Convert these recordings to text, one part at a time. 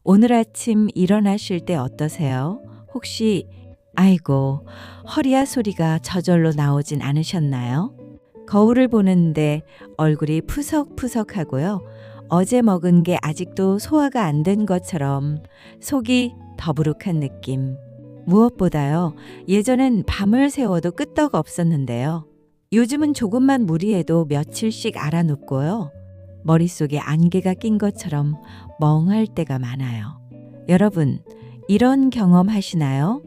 오늘 아침 일어나실 때 어떠세요? 혹시 아이고, 허리야 소리가 저절로 나오진 않으셨나요? 거울을 보는데 얼굴이 푸석푸석하고요. 어제 먹은 게 아직도 소화가 안 된 것처럼 속이 더부룩한 느낌. 무엇보다요, 예전엔 밤을 새워도 끄떡 없었는데요. 요즘은 조금만 무리해도 며칠씩 알아눕고요. 머릿속에 안개가 낀 것처럼 멍할 때가 많아요. 여러분, 이런 경험 하시나요?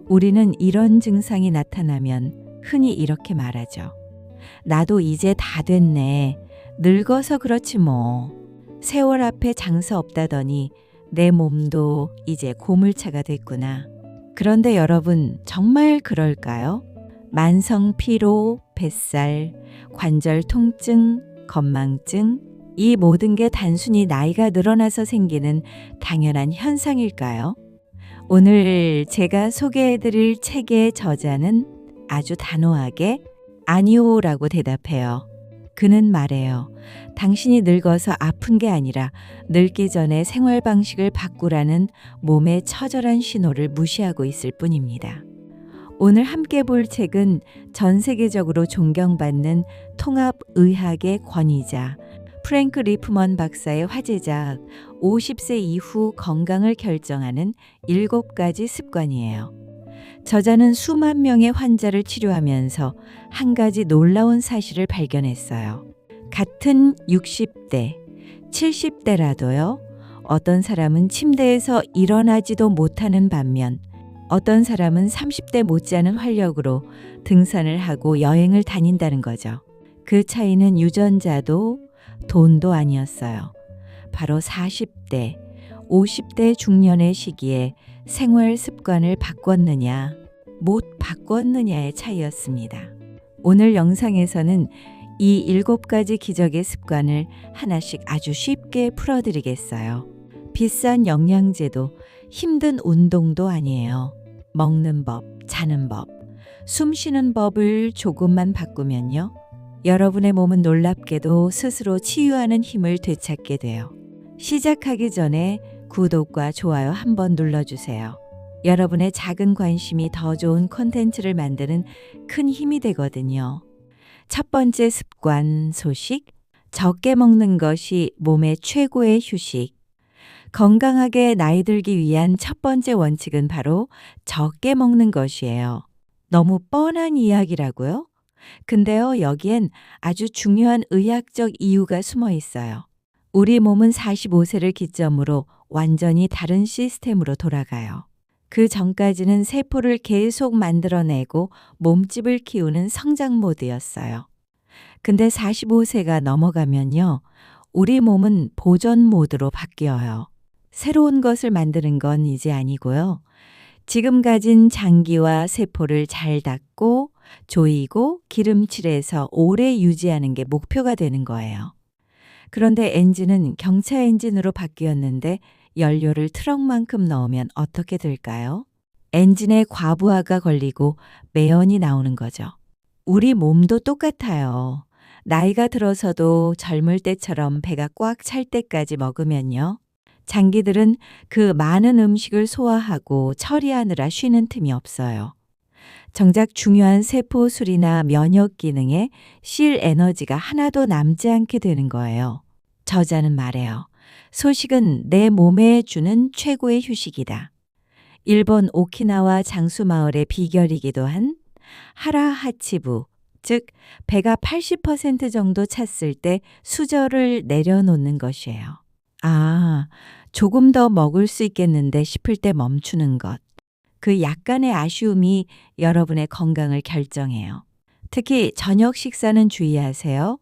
우리는 이런 증상이 나타나면 흔히 이렇게 말하죠. 나도 이제 다 됐네. 늙어서 그렇지 뭐. 세월 앞에 장사 없다더니 내 몸도 이제 고물차가 됐구나. 그런데 여러분, 정말 그럴까요? 만성 피로, 뱃살, 관절 통증, 건망증, 이 모든 게 단순히 나이가 늘어나서 생기는 당연한 현상일까요? 오늘 제가 소개해드릴 책의 저자는 아주 단호하게 아니오라고 대답해요. 그는 말해요. 당신이 늙어서 아픈 게 아니라 늙기 전에 생활 방식을 바꾸라는 몸의 처절한 신호를 무시하고 있을 뿐입니다. 오늘 함께 볼 책은 전 세계적으로 존경받는 통합의학의 권위자 프랭크 리프먼 박사의 화제작 50세 이후 건강을 결정하는 7가지 습관이에요. 저자는 수만 명의 환자를 치료하면서 한 가지 놀라운 사실을 발견했어요. 같은 60대, 70대라도요. 어떤 사람은 침대에서 일어나지도 못하는 반면 어떤 사람은 30대 못지않은 활력으로 등산을 하고 여행을 다닌다는 거죠. 그 차이는 유전자도 돈도 아니었어요. 바로 40대, 50대 중년의 시기에 생활 습관을 바꿨느냐, 못 바꿨느냐의 차이였습니다. 오늘 영상에서는 이 7가지 기적의 습관을 하나씩 아주 쉽게 풀어드리겠어요. 비싼 영양제도 힘든 운동도 아니에요. 먹는 법, 자는 법, 숨 쉬는 법을 조금만 바꾸면요. 여러분의 몸은 놀랍게도 스스로 치유하는 힘을 되찾게 돼요. 시작하기 전에 구독과 좋아요 한번 눌러주세요. 여러분의 작은 관심이 더 좋은 콘텐츠를 만드는 큰 힘이 되거든요. 첫 번째 습관 소식, 적게 먹는 것이 몸의 최고의 휴식. 건강하게 나이 들기 위한 첫 번째 원칙은 바로 적게 먹는 것이에요. 너무 뻔한 이야기라고요? 근데요, 여기엔 아주 중요한 의학적 이유가 숨어 있어요. 우리 몸은 45세를 기점으로 완전히 다른 시스템으로 돌아가요. 그 전까지는 세포를 계속 만들어내고 몸집을 키우는 성장 모드였어요. 근데 45세가 넘어가면요, 우리 몸은 보존 모드로 바뀌어요. 새로운 것을 만드는 건 이제 아니고요. 지금 가진 장기와 세포를 잘 닦고 조이고 기름칠해서 오래 유지하는 게 목표가 되는 거예요. 그런데 엔진은 경차 엔진으로 바뀌었는데 연료를 트럭만큼 넣으면 어떻게 될까요? 엔진에 과부하가 걸리고 매연이 나오는 거죠. 우리 몸도 똑같아요. 나이가 들어서도 젊을 때처럼 배가 꽉 찰 때까지 먹으면요. 장기들은 그 많은 음식을 소화하고 처리하느라 쉬는 틈이 없어요. 정작 중요한 세포술이나 면역 기능에 실 에너지가 하나도 남지 않게 되는 거예요. 저자는 말해요. 소식은 내 몸에 주는 최고의 휴식이다. 일본 오키나와 장수 마을의 비결이기도 한 하라하치부, 즉 배가 80% 정도 찼을 때 수저를 내려놓는 것이에요. 아, 조금 더 먹을 수 있겠는데 싶을 때 멈추는 것. 그 약간의 아쉬움이 여러분의 건강을 결정해요. 특히 저녁 식사는 주의하세요.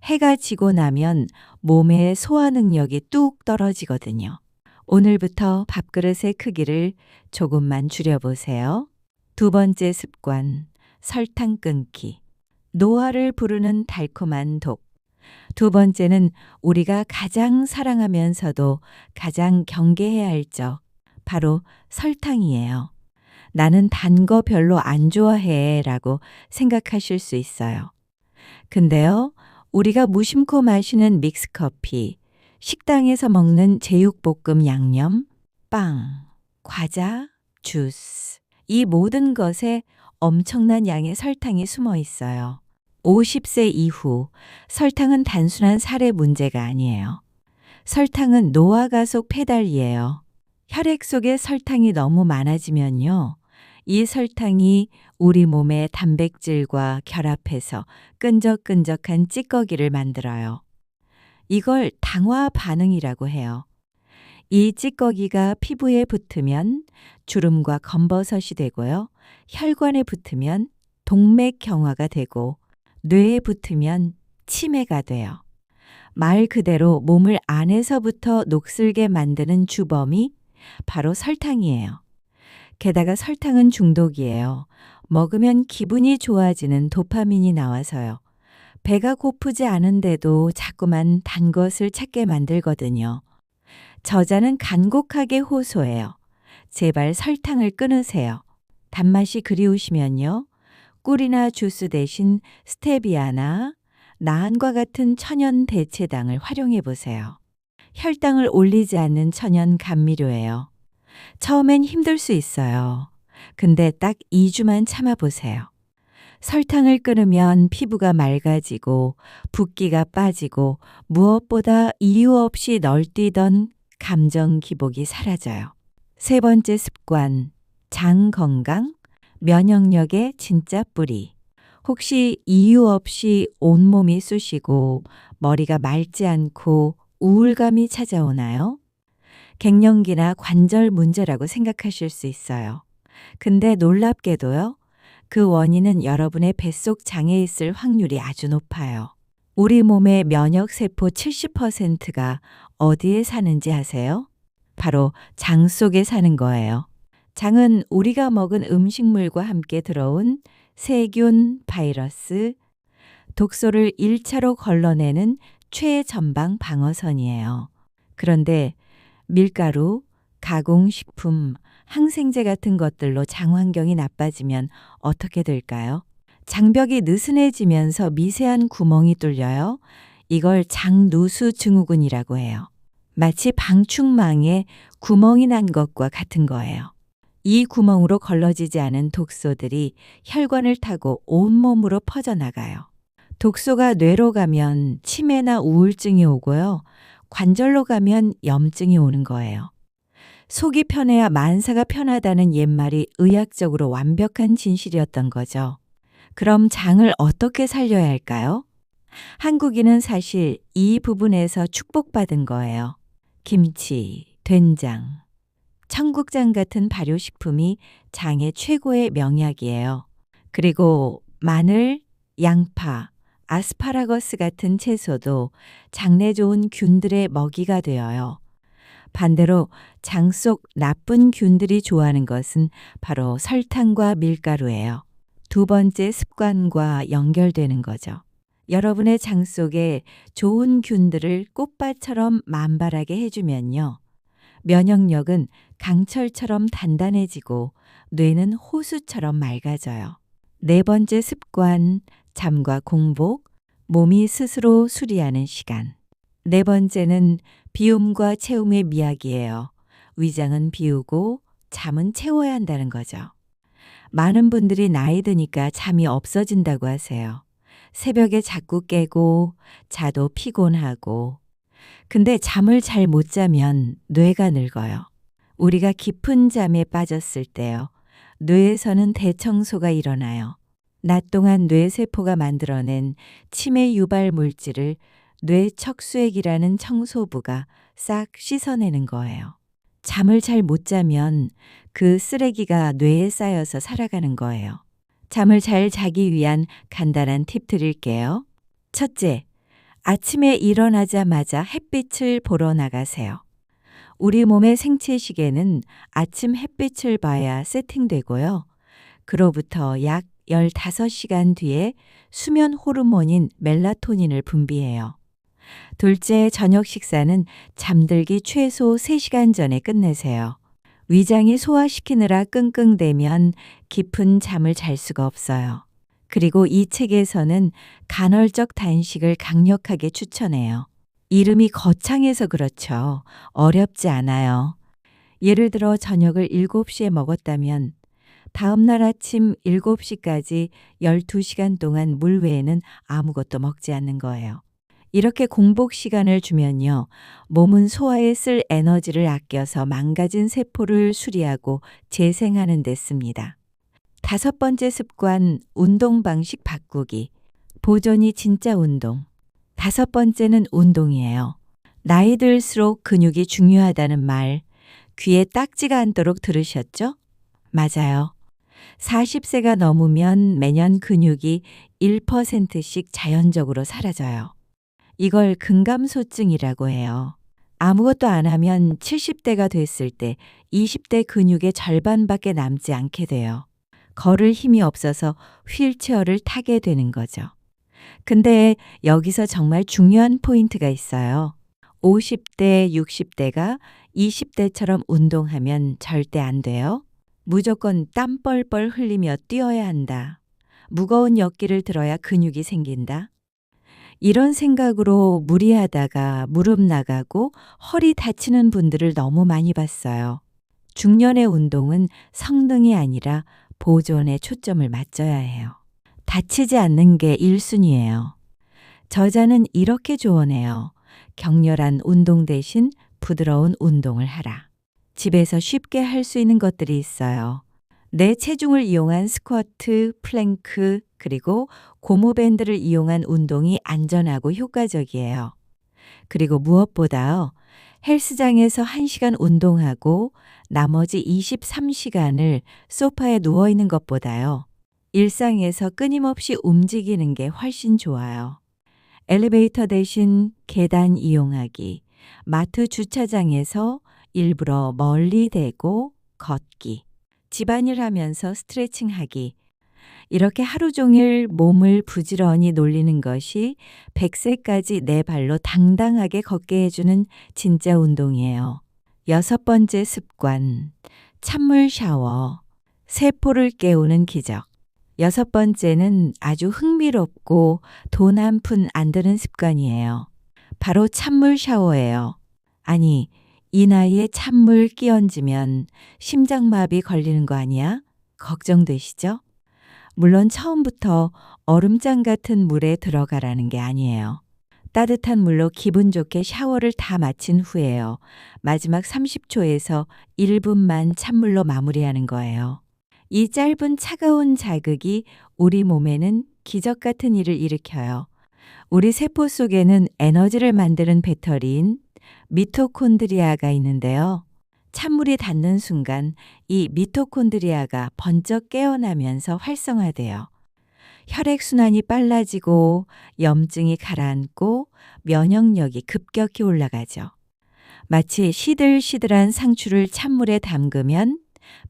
해가 지고 나면 몸의 소화 능력이 뚝 떨어지거든요. 오늘부터 밥그릇의 크기를 조금만 줄여보세요. 두 번째 습관, 설탕 끊기. 노화를 부르는 달콤한 독. 두 번째는 우리가 가장 사랑하면서도 가장 경계해야 할 적, 바로 설탕이에요. 나는 단 거 별로 안 좋아해 라고 생각하실 수 있어요. 근데요, 우리가 무심코 마시는 믹스커피, 식당에서 먹는 제육볶음 양념, 빵, 과자, 주스. 이 모든 것에 엄청난 양의 설탕이 숨어 있어요. 50세 이후 설탕은 단순한 살의 문제가 아니에요. 설탕은 노화가속 페달이에요. 혈액 속에 설탕이 너무 많아지면요. 이 설탕이 우리 몸의 단백질과 결합해서 끈적끈적한 찌꺼기를 만들어요. 이걸 당화 반응이라고 해요. 이 찌꺼기가 피부에 붙으면 주름과 검버섯이 되고요. 혈관에 붙으면 동맥경화가 되고 뇌에 붙으면 치매가 돼요. 말 그대로 몸을 안에서부터 녹슬게 만드는 주범이 바로 설탕이에요. 게다가 설탕은 중독이에요. 먹으면 기분이 좋아지는 도파민이 나와서요. 배가 고프지 않은데도 자꾸만 단 것을 찾게 만들거든요. 저자는 간곡하게 호소해요. 제발 설탕을 끊으세요. 단맛이 그리우시면요. 꿀이나 주스 대신 스테비아나 나한과 같은 천연 대체당을 활용해 보세요. 혈당을 올리지 않는 천연 감미료예요. 처음엔 힘들 수 있어요. 근데 딱 2주만 참아보세요. 설탕을 끊으면 피부가 맑아지고 붓기가 빠지고 무엇보다 이유 없이 널뛰던 감정 기복이 사라져요. 세 번째 습관, 장 건강, 면역력의 진짜 뿌리. 혹시 이유 없이 온몸이 쑤시고 머리가 맑지 않고 우울감이 찾아오나요? 갱년기나 관절 문제라고 생각하실 수 있어요. 근데 놀랍게도요. 그 원인은 여러분의 뱃속 장에 있을 확률이 아주 높아요. 우리 몸의 면역세포 70%가 어디에 사는지 아세요? 바로 장 속에 사는 거예요. 장은 우리가 먹은 음식물과 함께 들어온 세균, 바이러스, 독소를 1차로 걸러내는 최전방 방어선이에요. 그런데 밀가루, 가공식품, 항생제 같은 것들로 장 환경이 나빠지면 어떻게 될까요? 장벽이 느슨해지면서 미세한 구멍이 뚫려요. 이걸 장누수 증후군이라고 해요. 마치 방충망에 구멍이 난 것과 같은 거예요. 이 구멍으로 걸러지지 않은 독소들이 혈관을 타고 온몸으로 퍼져나가요. 독소가 뇌로 가면 치매나 우울증이 오고요. 관절로 가면 염증이 오는 거예요. 속이 편해야 만사가 편하다는 옛말이 의학적으로 완벽한 진실이었던 거죠. 그럼 장을 어떻게 살려야 할까요? 한국인은 사실 이 부분에서 축복받은 거예요. 김치, 된장, 청국장 같은 발효식품이 장의 최고의 명약이에요. 그리고 마늘, 양파, 아스파라거스 같은 채소도 장내 좋은 균들의 먹이가 되어요. 반대로 장 속 나쁜 균들이 좋아하는 것은 바로 설탕과 밀가루예요. 두 번째 습관과 연결되는 거죠. 여러분의 장 속에 좋은 균들을 꽃밭처럼 만발하게 해주면요. 면역력은 강철처럼 단단해지고 뇌는 호수처럼 맑아져요. 네 번째 습관, 잠과 공복, 몸이 스스로 수리하는 시간. 네 번째는 비움과 채움의 미학이에요. 위장은 비우고 잠은 채워야 한다는 거죠. 많은 분들이 나이 드니까 잠이 없어진다고 하세요. 새벽에 자꾸 깨고 자도 피곤하고. 근데 잠을 잘 못 자면 뇌가 늙어요. 우리가 깊은 잠에 빠졌을 때요. 뇌에서는 대청소가 일어나요. 낮 동안 뇌세포가 만들어낸 치매 유발 물질을 뇌척수액이라는 청소부가 싹 씻어내는 거예요. 잠을 잘 못 자면 그 쓰레기가 뇌에 쌓여서 살아가는 거예요. 잠을 잘 자기 위한 간단한 팁 드릴게요. 첫째, 아침에 일어나자마자 햇빛을 보러 나가세요. 우리 몸의 생체 시계는 아침 햇빛을 봐야 세팅되고요. 그로부터 약 15시간 뒤에 수면 호르몬인 멜라토닌을 분비해요. 둘째, 저녁 식사는 잠들기 최소 3시간 전에 끝내세요. 위장이 소화시키느라 끙끙대면 깊은 잠을 잘 수가 없어요. 그리고 이 책에서는 간헐적 단식을 강력하게 추천해요. 이름이 거창해서 그렇죠. 어렵지 않아요. 예를 들어 저녁을 7시에 먹었다면 다음날 아침 7시까지 12시간 동안 물 외에는 아무것도 먹지 않는 거예요. 이렇게 공복 시간을 주면요. 몸은 소화에 쓸 에너지를 아껴서 망가진 세포를 수리하고 재생하는 데 씁니다. 5번째 습관, 운동 방식 바꾸기. 보존이 진짜 운동. 5번째는 운동이에요. 나이 들수록 근육이 중요하다는 말, 귀에 딱지가 않도록 들으셨죠? 맞아요. 40세가 넘으면 매년 근육이 1%씩 자연적으로 사라져요. 이걸 근감소증이라고 해요. 아무것도 안 하면 70대가 됐을 때 20대 근육의 절반밖에 남지 않게 돼요. 걸을 힘이 없어서 휠체어를 타게 되는 거죠. 근데 여기서 정말 중요한 포인트가 있어요. 50대, 60대가 20대처럼 운동하면 절대 안 돼요. 무조건 땀 뻘뻘 흘리며 뛰어야 한다. 무거운 역기를 들어야 근육이 생긴다. 이런 생각으로 무리하다가 무릎 나가고 허리 다치는 분들을 너무 많이 봤어요. 중년의 운동은 성능이 아니라 보존에 초점을 맞춰야 해요. 다치지 않는 게 1순위예요. 저자는 이렇게 조언해요. 격렬한 운동 대신 부드러운 운동을 하라. 집에서 쉽게 할 수 있는 것들이 있어요. 내 체중을 이용한 스쿼트, 플랭크, 그리고 고무밴드를 이용한 운동이 안전하고 효과적이에요. 그리고 무엇보다요. 헬스장에서 1시간 운동하고 나머지 23시간을 소파에 누워 있는 것보다요. 일상에서 끊임없이 움직이는 게 훨씬 좋아요. 엘리베이터 대신 계단 이용하기, 마트 주차장에서 일부러 멀리 대고 걷기, 집안일 하면서 스트레칭하기, 이렇게 하루 종일 몸을 부지런히 놀리는 것이 100세까지 내 발로 당당하게 걷게 해주는 진짜 운동이에요. 6번째 습관, 찬물 샤워, 세포를 깨우는 기적. 6번째는 아주 흥미롭고 돈 한 푼 안 드는 습관이에요. 바로 찬물 샤워예요. 아니, 이 나이에 찬물 끼얹으면 심장마비 걸리는 거 아니야? 걱정되시죠? 물론 처음부터 얼음장 같은 물에 들어가라는 게 아니에요. 따뜻한 물로 기분 좋게 샤워를 다 마친 후에요. 마지막 30초에서 1분만 찬물로 마무리하는 거예요. 이 짧은 차가운 자극이 우리 몸에는 기적 같은 일을 일으켜요. 우리 세포 속에는 에너지를 만드는 배터리인 미토콘드리아가 있는데요. 찬물이 닿는 순간 이 미토콘드리아가 번쩍 깨어나면서 활성화돼요. 혈액순환이 빨라지고 염증이 가라앉고 면역력이 급격히 올라가죠. 마치 시들시들한 상추를 찬물에 담그면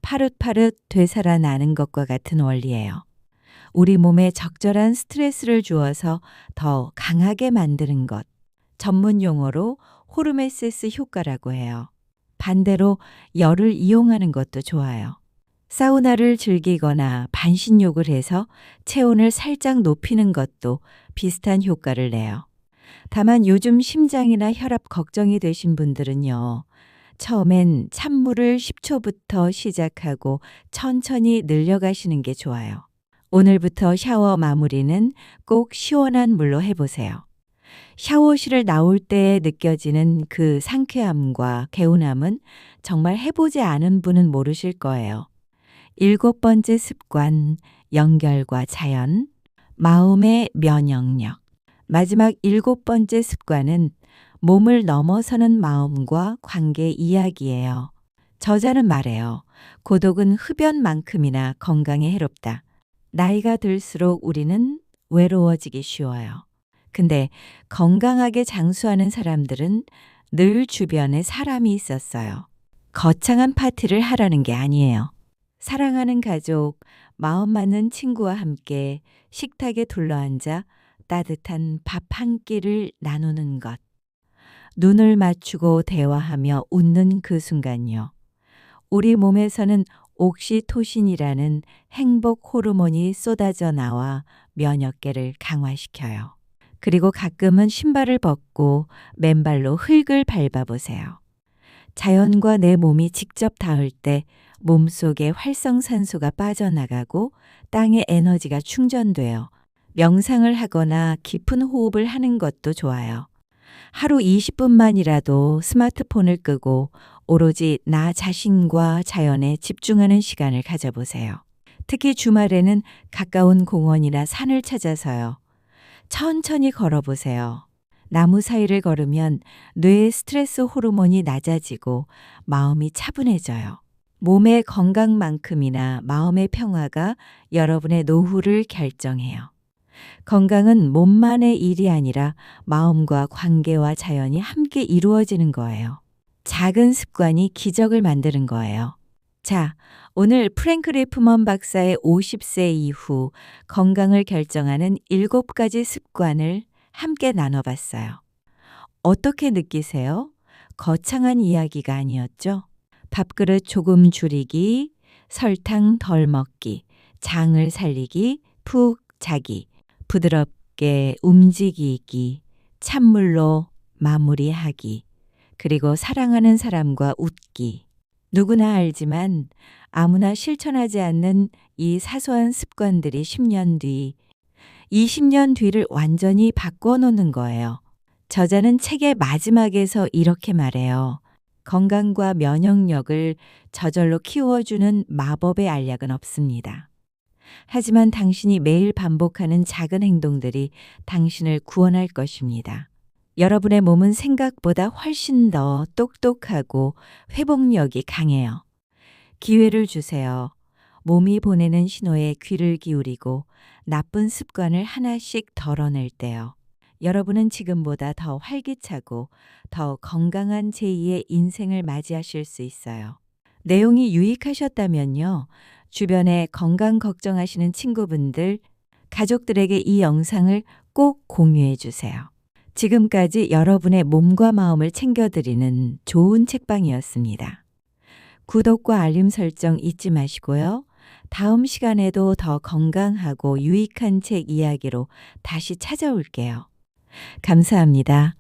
파릇파릇 되살아나는 것과 같은 원리예요. 우리 몸에 적절한 스트레스를 주어서 더 강하게 만드는 것. 전문 용어로 호르메세스 효과라고 해요. 반대로 열을 이용하는 것도 좋아요. 사우나를 즐기거나 반신욕을 해서 체온을 살짝 높이는 것도 비슷한 효과를 내요. 다만 요즘 심장이나 혈압 걱정이 되신 분들은요. 처음엔 찬물을 10초부터 시작하고 천천히 늘려가시는 게 좋아요. 오늘부터 샤워 마무리는 꼭 시원한 물로 해보세요. 샤워실을 나올 때 느껴지는 그 상쾌함과 개운함은 정말 해보지 않은 분은 모르실 거예요. 7번째 습관, 연결과 자연, 마음의 면역력. 마지막 7번째 습관은 몸을 넘어서는 마음과 관계 이야기예요. 저자는 말해요. 고독은 흡연만큼이나 건강에 해롭다. 나이가 들수록 우리는 외로워지기 쉬워요. 근데 건강하게 장수하는 사람들은 늘 주변에 사람이 있었어요. 거창한 파티를 하라는 게 아니에요. 사랑하는 가족, 마음 맞는 친구와 함께 식탁에 둘러앉아 따뜻한 밥 한 끼를 나누는 것. 눈을 맞추고 대화하며 웃는 그 순간요. 우리 몸에서는 옥시토신이라는 행복 호르몬이 쏟아져 나와 면역계를 강화시켜요. 그리고 가끔은 신발을 벗고 맨발로 흙을 밟아보세요. 자연과 내 몸이 직접 닿을 때 몸속에 활성산소가 빠져나가고 땅의 에너지가 충전되어 명상을 하거나 깊은 호흡을 하는 것도 좋아요. 하루 20분만이라도 스마트폰을 끄고 오로지 나 자신과 자연에 집중하는 시간을 가져보세요. 특히 주말에는 가까운 공원이나 산을 찾아서요. 천천히 걸어보세요. 나무 사이를 걸으면 뇌의 스트레스 호르몬이 낮아지고 마음이 차분해져요. 몸의 건강만큼이나 마음의 평화가 여러분의 노후를 결정해요. 건강은 몸만의 일이 아니라 마음과 관계와 자연이 함께 이루어지는 거예요. 작은 습관이 기적을 만드는 거예요. 자, 오늘 프랭크 리프먼 박사의 50세 이후 건강을 결정하는 7가지 습관을 함께 나눠봤어요. 어떻게 느끼세요? 거창한 이야기가 아니었죠? 밥그릇 조금 줄이기, 설탕 덜 먹기, 장을 살리기, 푹 자기, 부드럽게 움직이기, 찬물로 마무리하기, 그리고 사랑하는 사람과 웃기. 누구나 알지만 아무나 실천하지 않는 이 사소한 습관들이 10년 뒤, 20년 뒤를 완전히 바꿔놓는 거예요. 저자는 책의 마지막에서 이렇게 말해요. 건강과 면역력을 저절로 키워주는 마법의 알약은 없습니다. 하지만 당신이 매일 반복하는 작은 행동들이 당신을 구원할 것입니다. 여러분의 몸은 생각보다 훨씬 더 똑똑하고 회복력이 강해요. 기회를 주세요. 몸이 보내는 신호에 귀를 기울이고 나쁜 습관을 하나씩 덜어낼 때요. 여러분은 지금보다 더 활기차고 더 건강한 제2의 인생을 맞이하실 수 있어요. 내용이 유익하셨다면요. 주변에 건강 걱정하시는 친구분들, 가족들에게 이 영상을 꼭 공유해 주세요. 지금까지 여러분의 몸과 마음을 챙겨드리는 좋은 책방이었습니다. 구독과 알림 설정 잊지 마시고요. 다음 시간에도 더 건강하고 유익한 책 이야기로 다시 찾아올게요. 감사합니다.